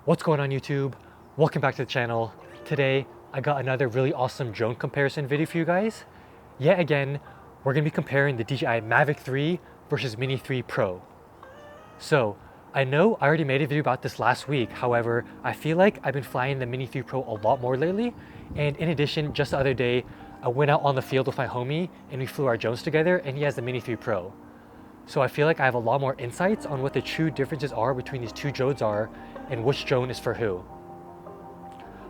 What's going on YouTube? Welcome back to the channel. Today, I got another really awesome drone comparison video for you guys. Yet again, we're gonna be comparing the DJI Mavic 3 versus Mini 3 Pro. So, I know I already made a video about this last week. However, I feel like I've been flying the Mini 3 Pro a lot more lately. And in addition, just the other day, I went out on the field with my homie and we flew our drones together, and he has the Mini 3 Pro. So I feel like I have a lot more insights on what the true differences are between these two drones are and which drone is for who.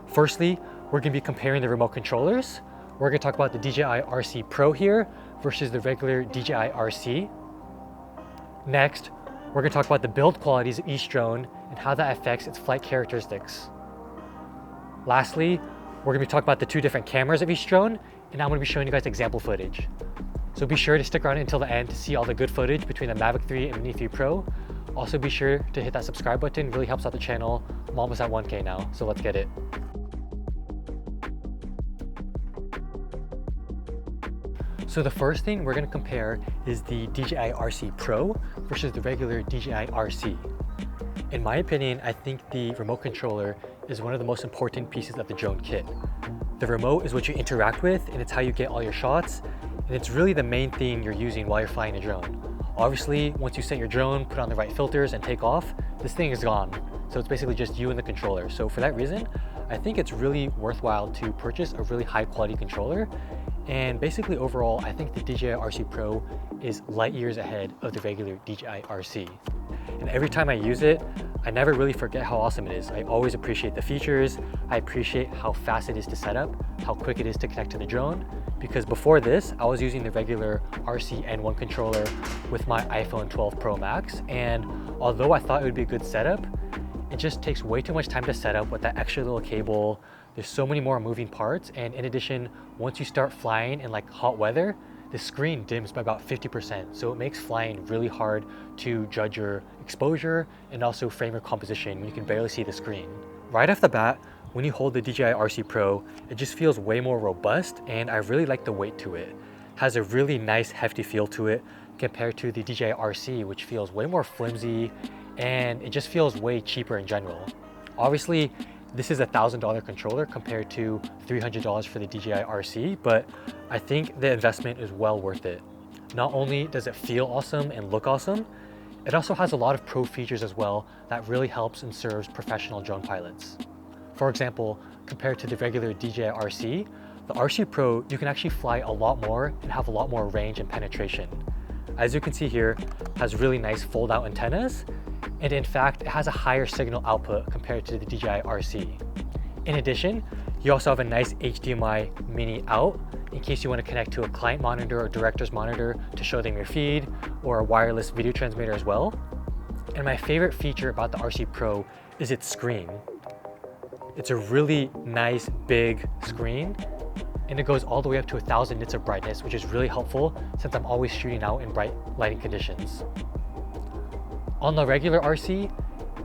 Firstly, we're gonna be comparing the remote controllers. We're gonna talk about the DJI RC Pro here versus the regular DJI RC. Next, we're gonna talk about the build qualities of each drone and how that affects its flight characteristics. Lastly, we're gonna be talking about the two different cameras of each drone, and I'm gonna be showing you guys example footage. So be sure to stick around until the end to see all the good footage between the Mavic 3 and Mini 3 Pro. Also be sure to hit that subscribe button, it really helps out the channel. I'm almost at 1K now, so let's get it. So the first thing we're gonna compare is the DJI RC Pro versus the regular DJI RC. In my opinion, I think the remote controller is one of the most important pieces of the drone kit. The remote is what you interact with, and it's how you get all your shots, and it's really the main thing you're using while you're flying a drone. Obviously, once you set your drone, put on the right filters and take off, this thing is gone. So it's basically just you and the controller. So for that reason, I think it's really worthwhile to purchase a really high quality controller. And basically overall, I think the DJI RC Pro is light years ahead of the regular DJI RC. And every time I use it, I never really forget how awesome it is. I always appreciate the features. I appreciate how fast it is to set up, how quick it is to connect to the drone. Because before this, I was using the regular RC N1 controller with my iPhone 12 Pro Max. And although I thought it would be a good setup, it just takes way too much time to set up with that extra little cable. There's so many more moving parts. And in addition, once you start flying in like hot weather, the screen dims by about 50%. So it makes flying really hard to judge your exposure and also frame your composition when you can barely see the screen. Right off the bat, when you hold the DJI RC Pro, it just feels way more robust, and I really like the weight to it. It has a really nice hefty feel to it compared to the DJI RC, which feels way more flimsy, and it just feels way cheaper in general. Obviously, this is a $1,000 controller compared to $300 for the DJI RC, but I think the investment is well worth it. Not only does it feel awesome and look awesome, it also has a lot of pro features as well that really helps and serves professional drone pilots. For example, compared to the regular DJI RC, the RC Pro, you can actually fly a lot more and have a lot more range and penetration. As you can see here, it has really nice fold-out antennas, and in fact, it has a higher signal output compared to the DJI RC. In addition, you also have a nice HDMI mini out in case you want to connect to a client monitor or director's monitor to show them your feed, or a wireless video transmitter as well. And my favorite feature about the RC Pro is its screen. It's a really nice big screen, and it goes all the way up to 1,000 nits of brightness, which is really helpful since I'm always shooting out in bright lighting conditions. On the regular RC,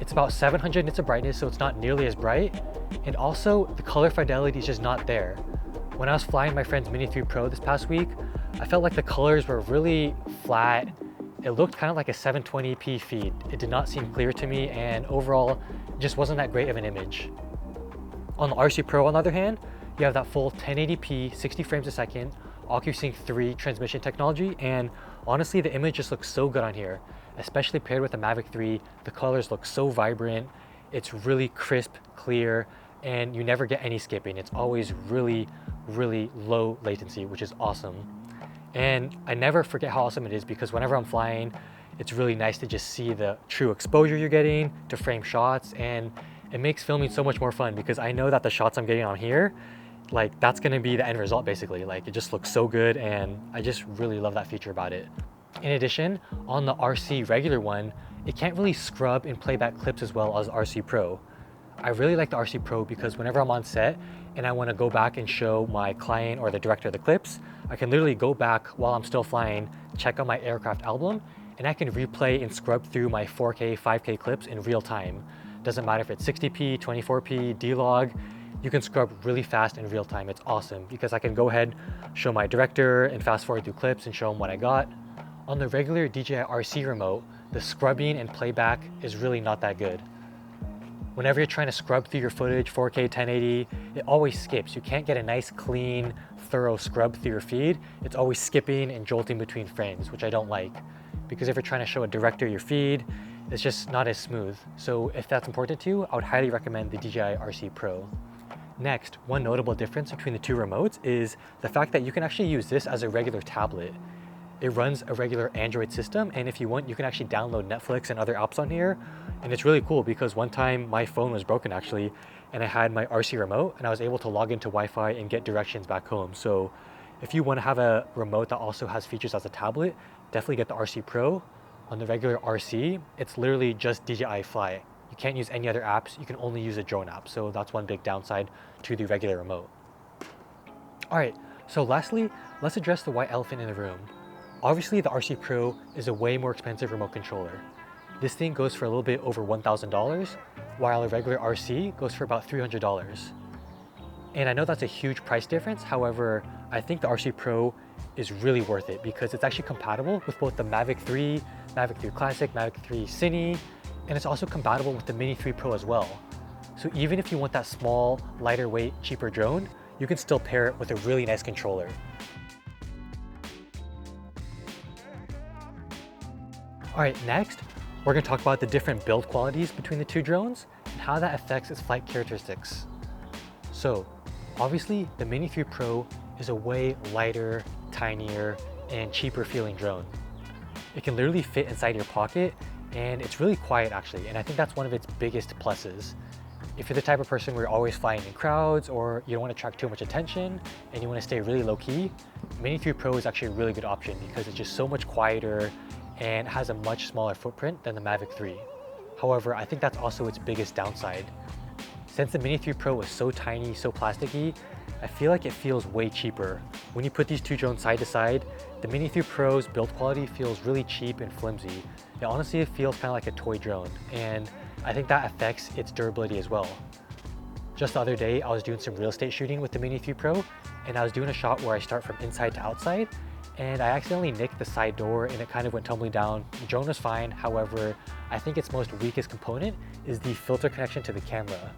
it's about 700 nits of brightness, so it's not nearly as bright, and also the color fidelity is just not there. When I was flying my friend's Mini 3 Pro this past week, I felt like the colors were really flat. It looked kind of like a 720p feed. It did not seem clear to me, and overall, it just wasn't that great of an image. On the RC Pro, on the other hand, you have that full 1080p, 60 frames a second, OcuSync 3 transmission technology, and honestly, the image just looks so good on here. Especially paired with the Mavic 3, the colors look so vibrant, it's really crisp, clear, and you never get any skipping. It's always really, really low latency, which is awesome. And I never forget how awesome it is because whenever I'm flying, it's really nice to just see the true exposure you're getting to frame shots, and it makes filming so much more fun because I know that the shots I'm getting on here, like that's gonna be the end result basically. Like it just looks so good, and I just really love that feature about it. In addition, on the RC regular one, it can't really scrub and play back clips as well as RC Pro. I really like the RC Pro because whenever I'm on set and I want to go back and show my client or the director the clips, I can literally go back while I'm still flying, check out my aircraft album, and I can replay and scrub through my 4K, 5K clips in real time. Doesn't matter if it's 60p, 24p, D-Log, you can scrub really fast in real time. It's awesome because I can go ahead, show my director and fast forward through clips and show them what I got. On the regular DJI RC remote, the scrubbing and playback is really not that good. Whenever you're trying to scrub through your footage, 4K, 1080, it always skips. You can't get a nice, clean, thorough scrub through your feed. It's always skipping and jolting between frames, which I don't like. Because if you're trying to show a director your feed, it's just not as smooth. So if that's important to you, I would highly recommend the DJI RC Pro. Next, one notable difference between the two remotes is the fact that you can actually use this as a regular tablet. It runs a regular Android system, and if you want, you can actually download Netflix and other apps on here. And it's really cool because one time my phone was broken actually, and I had my RC remote and I was able to log into Wi-Fi and get directions back home. So if you want to have a remote that also has features as a tablet, definitely get the RC Pro. On the regular RC, it's literally just DJI Fly. You can't use any other apps, you can only use a drone app. So that's one big downside to the regular remote. All right, so lastly, let's address the white elephant in the room. Obviously, the RC Pro is a way more expensive remote controller. This thing goes for a little bit over $1,000, while a regular RC goes for about $300. And I know that's a huge price difference. However, I think the RC Pro is really worth it because it's actually compatible with both the Mavic 3, Mavic 3 Classic, Mavic 3 Cine, and it's also compatible with the Mini 3 Pro as well. So even if you want that small, lighter weight, cheaper drone, you can still pair it with a really nice controller. All right, next, we're gonna talk about the different build qualities between the two drones and how that affects its flight characteristics. So, obviously, the Mini 3 Pro is a way lighter, tinier, and cheaper feeling drone. It can literally fit inside your pocket, and it's really quiet actually, and I think that's one of its biggest pluses. If you're the type of person where you're always flying in crowds or you don't want to attract too much attention and you want to stay really low key, Mini 3 Pro is actually a really good option because it's just so much quieter and has a much smaller footprint than the Mavic 3. However, I think that's also its biggest downside. Since the Mini 3 Pro is so tiny, so plasticky, I feel like it feels way cheaper. When you put these two drones side to side, the Mini 3 Pro's build quality feels really cheap and flimsy. It honestly feels kind of like a toy drone, and I think that affects its durability as well. Just the other day, I was doing some real estate shooting with the Mini 3 Pro, and I was doing a shot where I start from inside to outside, and I accidentally nicked the side door and it kind of went tumbling down. The drone was fine, however, I think its most weakest component is the filter connection to the camera.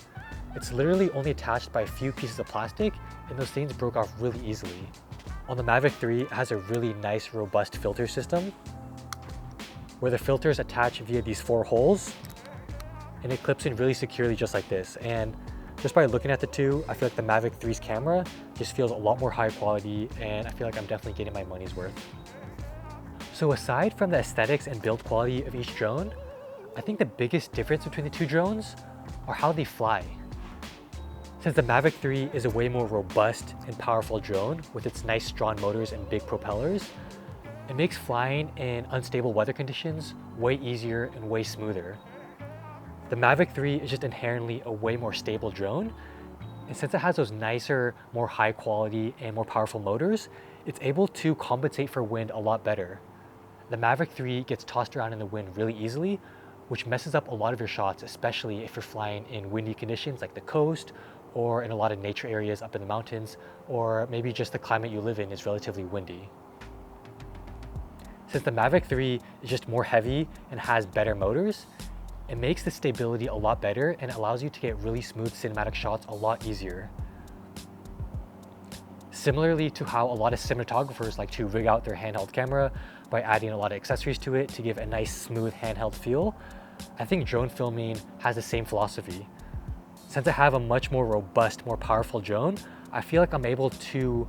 It's literally only attached by a few pieces of plastic, and those things broke off really easily. On the Mavic 3, it has a really nice, robust filter system, where the filters attach via these 4 holes, and it clips in really securely just like this. And just by looking at the two, I feel like the Mavic 3's camera just feels a lot more high quality, and I feel like I'm definitely getting my money's worth. So aside from the aesthetics and build quality of each drone, I think the biggest difference between the two drones are how they fly. Since the Mavic 3 is a way more robust and powerful drone with its nice strong motors and big propellers, it makes flying in unstable weather conditions way easier and way smoother. The Mavic 3 is just inherently a way more stable drone, and since it has those nicer, more high quality and more powerful motors, it's able to compensate for wind a lot better. The Mavic 3 gets tossed around in the wind really easily, which messes up a lot of your shots, especially if you're flying in windy conditions like the coast or in a lot of nature areas up in the mountains, or maybe just the climate you live in is relatively windy. Since the Mavic 3 is just more heavy and has better motors, it makes the stability a lot better and allows you to get really smooth cinematic shots a lot easier. Similarly to how a lot of cinematographers like to rig out their handheld camera by adding a lot of accessories to it to give a nice smooth handheld feel, I think drone filming has the same philosophy. Since I have a much more robust, more powerful drone, I feel like I'm able to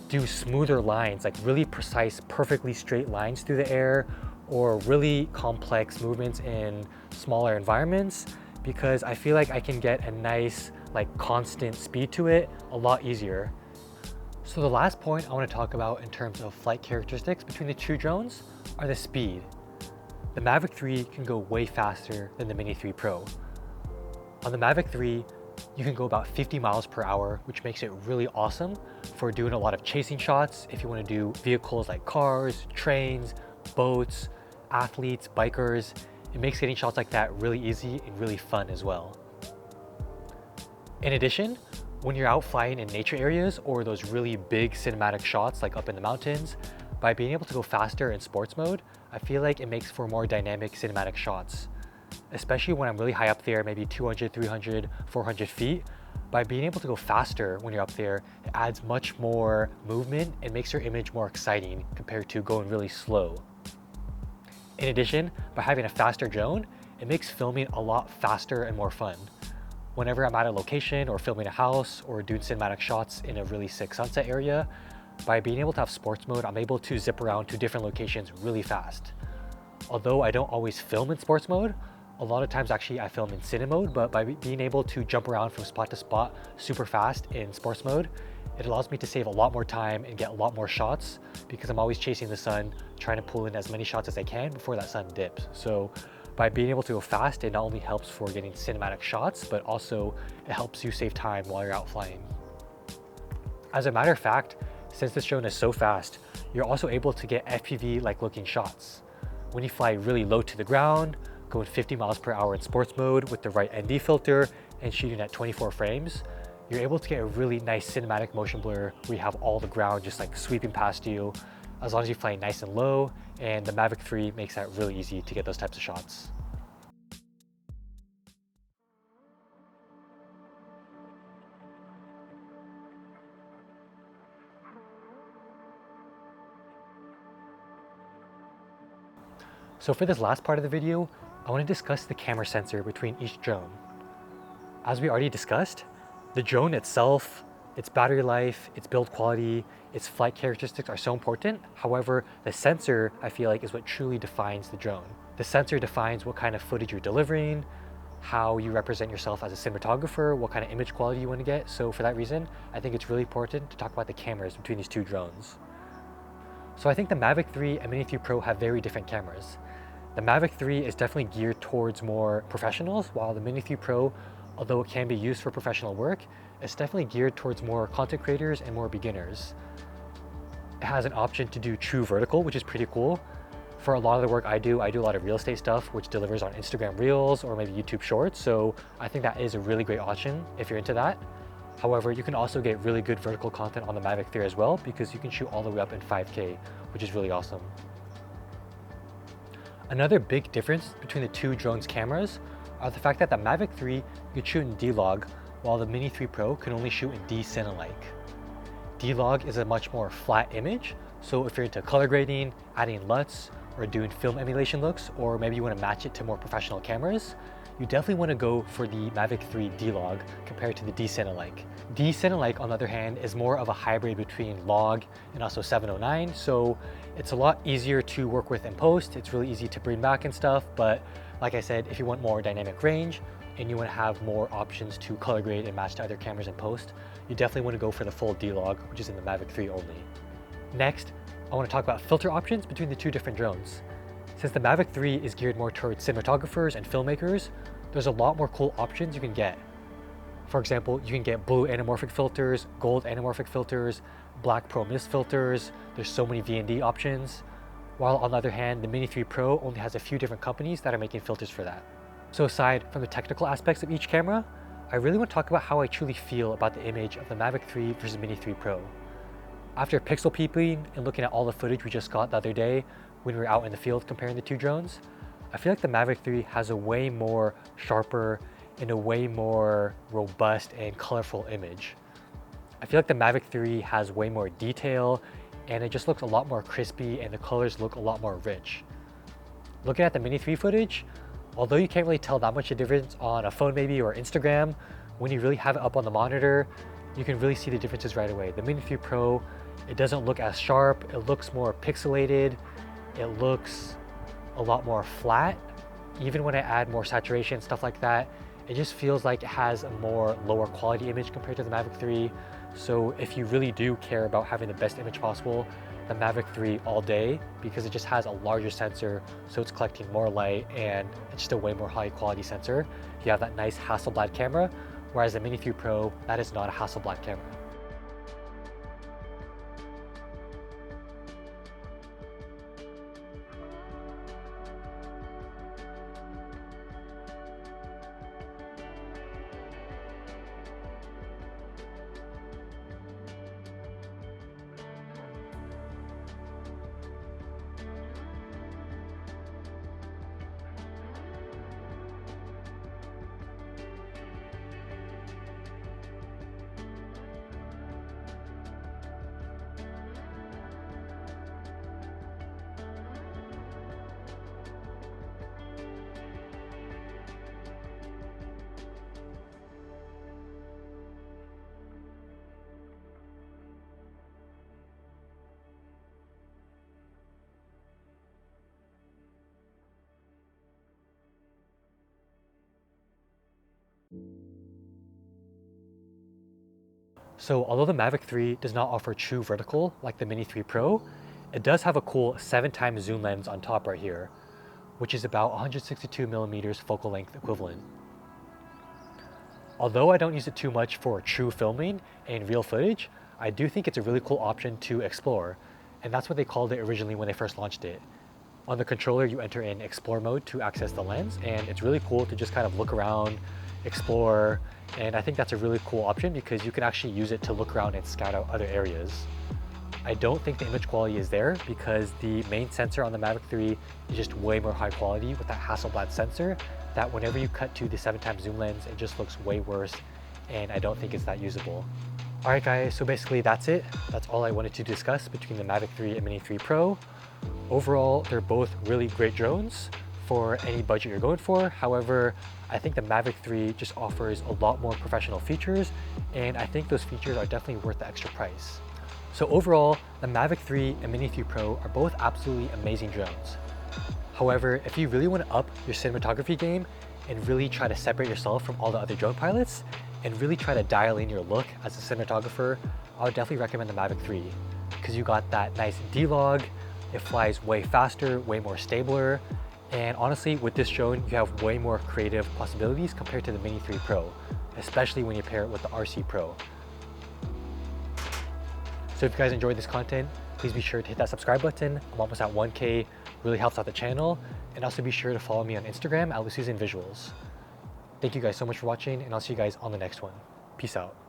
do smoother lines, like really precise, perfectly straight lines through the air, or really complex movements in smaller environments, because I feel like I can get a nice, constant speed to it a lot easier. So the last point I want to talk about in terms of flight characteristics between the two drones are the speed. The Mavic 3 can go way faster than the Mini 3 Pro. On the Mavic 3, you can go about 50 miles per hour, which makes it really awesome for doing a lot of chasing shots. If you want to do vehicles like cars, trains, boats, athletes, bikers, it makes getting shots like that really easy and really fun as well. In addition, when you're out flying in nature areas or those really big cinematic shots like up in the mountains, by being able to go faster in sports mode, I feel like it makes for more dynamic cinematic shots. especially when I'm really high up there, maybe 200, 300, 400 feet. By being able to go faster when you're up there, it adds much more movement and makes your image more exciting compared to going really slow. In addition, by having a faster drone, it makes filming a lot faster and more fun. Whenever I'm at a location or filming a house or doing cinematic shots in a really sick sunset area, by being able to have sports mode, I'm able to zip around to different locations really fast. Although I don't always film in sports mode, a lot of times actually I film in cine mode, but by being able to jump around from spot to spot super fast in sports mode, it allows me to save a lot more time and get a lot more shots because I'm always chasing the sun, trying to pull in as many shots as I can before that sun dips. So by being able to go fast, it not only helps for getting cinematic shots, but also it helps you save time while you're out flying. As a matter of fact, since this drone is so fast, you're also able to get FPV-like looking shots. When you fly really low to the ground, going 50 miles per hour in sports mode with the right ND filter and shooting at 24 frames, you're able to get a really nice cinematic motion blur where you have all the ground just like sweeping past you, as long as you fly nice and low, and the Mavic 3 makes that really easy to get those types of shots. So for this last part of the video, I want to discuss the camera sensor between each drone. As we already discussed, the drone itself, its battery life, its build quality, its flight characteristics are so important. However, the sensor, I feel like, is what truly defines the drone. The sensor defines what kind of footage you're delivering, how you represent yourself as a cinematographer, what kind of image quality you want to get. So for that reason, I think it's really important to talk about the cameras between these two drones. So I think the Mavic 3 and Mini 3 Pro have very different cameras. The Mavic 3 is definitely geared towards more professionals, while the Mini 3 Pro, although it can be used for professional work, it's definitely geared towards more content creators and more beginners. It has an option to do true vertical, which is pretty cool. For a lot of the work I do a lot of real estate stuff, which delivers on Instagram Reels or maybe YouTube Shorts. So I think that is a really great option if you're into that. However, you can also get really good vertical content on the Mavic 3 as well, because you can shoot all the way up in 5K, which is really awesome. Another big difference between the two drones' cameras are the fact that the Mavic 3 can shoot in D-Log, while the Mini 3 Pro can only shoot in D-Cine-like. D-Log is a much more flat image, so if you're into color grading, adding LUTs, or doing film emulation looks, or maybe you want to match it to more professional cameras, you definitely want to go for the Mavic 3 D-Log compared to the D-Cine-like. D-Cine-like, on the other hand, is more of a hybrid between log and also 709, so it's a lot easier to work with in post. It's really easy to bring back and stuff, but like I said, if you want more dynamic range and you want to have more options to color grade and match to other cameras in post, you definitely want to go for the full D-Log, which is in the Mavic 3 only. Next, I want to talk about filter options between the two different drones. Since the Mavic 3 is geared more towards cinematographers and filmmakers, there's a lot more cool options you can get. For example, you can get blue anamorphic filters, gold anamorphic filters, black pro mist filters. There's so many V&D options. While on the other hand, the Mini 3 Pro only has a few different companies that are making filters for that. So aside from the technical aspects of each camera, I really want to talk about how I truly feel about the image of the Mavic 3 versus Mini 3 Pro. After pixel peeping and looking at all the footage we just got the other day when we were out in the field comparing the two drones, I feel like the Mavic 3 has a way more sharper and a way more robust and colorful image. I feel like the Mavic 3 has way more detail and it just looks a lot more crispy and the colors look a lot more rich. Looking at the Mini 3 footage, although you can't really tell that much of a difference on a phone maybe or Instagram, when you really have it up on the monitor, you can really see the differences right away. The Mini 3 Pro, it doesn't look as sharp, it looks more pixelated, it looks a lot more flat. Even when I add more saturation, stuff like that, it just feels like it has a more lower quality image compared to the Mavic 3. So if you really do care about having the best image possible, the Mavic 3 all day, because it just has a larger sensor, so it's collecting more light and it's just a way more high quality sensor. You have that nice Hasselblad camera, whereas the Mini 3 Pro, that is not a Hasselblad camera. So although the Mavic 3 does not offer true vertical like the Mini 3 Pro, it does have a cool 7x zoom lens on top right here, which is about 162 millimeters focal length equivalent. Although I don't use it too much for true filming and real footage, I do think it's a really cool option to explore, and that's what they called it originally when they first launched it. On the controller, you enter in explore mode to access the lens, and it's really cool to just kind of look around, explore, and I think that's a really cool option because you can actually use it to look around and scout out other areas. I don't think the image quality is there because the main sensor on the Mavic 3 is just way more high quality with that Hasselblad sensor that whenever you cut to the 7x zoom lens, it just looks way worse, and I don't think it's that usable. Alright guys, so basically that's it. That's all I wanted to discuss between the Mavic 3 and Mini 3 Pro. Overall, they're both really great drones for any budget you're going for. However, I think the Mavic 3 just offers a lot more professional features, and I think those features are definitely worth the extra price. So overall, the Mavic 3 and Mini 3 Pro are both absolutely amazing drones. However, if you really want to up your cinematography game and really try to separate yourself from all the other drone pilots and really try to dial in your look as a cinematographer, I would definitely recommend the Mavic 3 because you got that nice D-Log, it flies way faster, way more stabler, and honestly, with this drone, you have way more creative possibilities compared to the Mini 3 Pro, especially when you pair it with the RC Pro. So if you guys enjoyed this content, please be sure to hit that subscribe button. I'm almost at 1K, really helps out the channel. And also be sure to follow me on Instagram at Lucy'sInVisuals. Thank you guys so much for watching, and I'll see you guys on the next one. Peace out.